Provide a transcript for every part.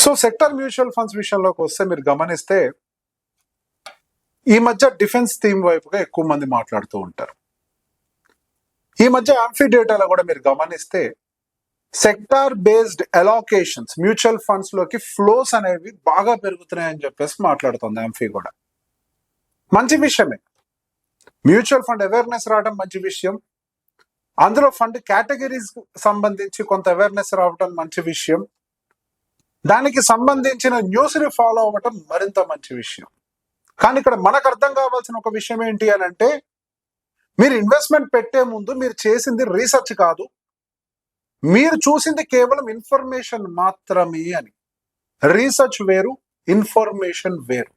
So sector mutual funds విషయంలోకి వస్తే మీరు గమనిస్తే ఈ మధ్య డిఫెన్స్ థీమ్ వైపుగా ఎక్కువ మంది మాట్లాడుతూ ఉంటారు. ఈ మధ్య ఆంఫీ డేటాలో కూడా మీరు గమనిస్తే సెక్టార్ బేస్డ్ అలోకేషన్స్ మ్యూచువల్ ఫండ్స్ లోకి ఫ్లోస్ అనేవి బాగా పెరుగుతున్నాయని చెప్పేసి మాట్లాడుతుంది ఆంఫీ కూడా. మంచి విషయమే, మ్యూచువల్ ఫండ్ అవేర్నెస్ రావడం మంచి విషయం, అందులో ఫండ్ కేటగిరీస్ సంబంధించి కొంత అవేర్నెస్ రావడం మంచి విషయం, దానికి సంబంధించిన న్యూస్ ని ఫాలో అవ్వటం మరింత మంచి విషయం. కానీ ఇక్కడ మనకు అర్థం కావాల్సిన ఒక విషయం ఏంటి అని అంటే, మీరు ఇన్వెస్ట్మెంట్ పెట్టే ముందు మీరు చేసింది రీసెర్చ్ కాదు, మీరు చూసింది కేవలం ఇన్ఫర్మేషన్ మాత్రమే అని. రీసెర్చ్ వేరు, ఇన్ఫర్మేషన్ వేరు.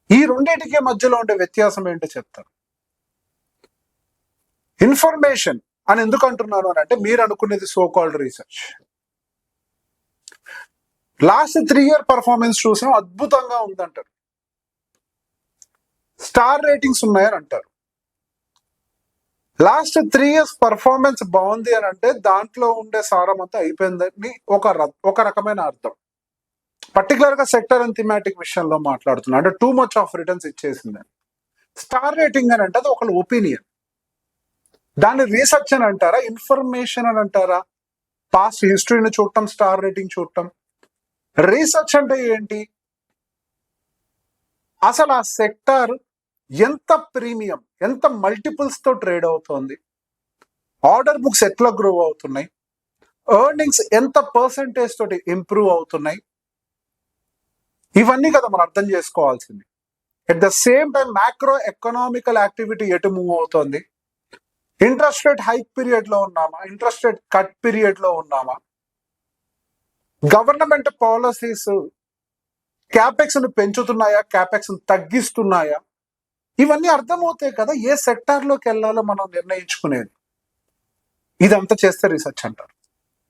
ఈ రెండింటికి మధ్యలో ఉండే వ్యత్యాసం ఏంటో చెప్తాను. ఇన్ఫర్మేషన్ అని ఎందుకు అంటున్నాను అని అంటే, మీరు అనుకునేది so called research. Last 3 year performance చూసాం, అద్భుతంగా ఉందంటారు, స్టార్ రేటింగ్స్ ఉన్నాయని అంటారు. లాస్ట్ 3 years పర్ఫార్మెన్స్ బాగుంది అని అంటే దాంట్లో ఉండే సారం అంతా అయిపోయిందని ఒక రకమైన అర్థం. పర్టికులర్ గా సెక్టర్ అండ్ థిమాటిక్ విషయంలో మాట్లాడుతున్నా అంటే టూ మచ్ ఆఫ్ రిటర్న్స్ ఇచ్చేసిందని. స్టార్ రేటింగ్ అని అంటే అది ఒకళ్ళ ఒపీనియన్, దాన్ని రీసెర్చ్ అని అంటారా, ఇన్ఫర్మేషన్ అని అంటారా? పాస్ట్ హిస్టరీని చూడటం, స్టార్ రేటింగ్ చూడటం. రీసెర్చ్ అంటే ఏంటి? అసలు ఆ సెక్టర్ ఎంత ప్రీమియం, ఎంత మల్టిపుల్స్ తో ట్రేడ్ అవుతోంది, ఆర్డర్ బుక్స్ ఎట్లా గ్రో అవుతున్నాయి, ఎర్నింగ్స్ ఎంత పర్సంటేజ్ తోటి ఇంప్రూవ్ అవుతున్నాయి, ఇవన్నీ కదా మనం అర్థం చేసుకోవాల్సింది. At the same time macro economical activity ఎటు మూవ్ అవుతోంది, ఇంట్రెస్ట్ రేట్ హైక్ పీరియడ్ లో ఉన్నామా, ఇంట్రెస్ట్ రేట్ కట్ పీరియడ్ లో ఉన్నామా, గవర్నమెంట్ పాలసీస్ క్యాపెక్స్ ను పెంచుతున్నాయా, క్యాపెక్స్ ను తగ్గిస్తున్నాయా, ఇవన్నీ అర్థమవుతాయి కదా ఏ సెక్టార్ లోకి వెళ్ళాలో మనం నిర్ణయించుకునేది. ఇదంతా చేస్తే రీసెర్చ్ అంటారు.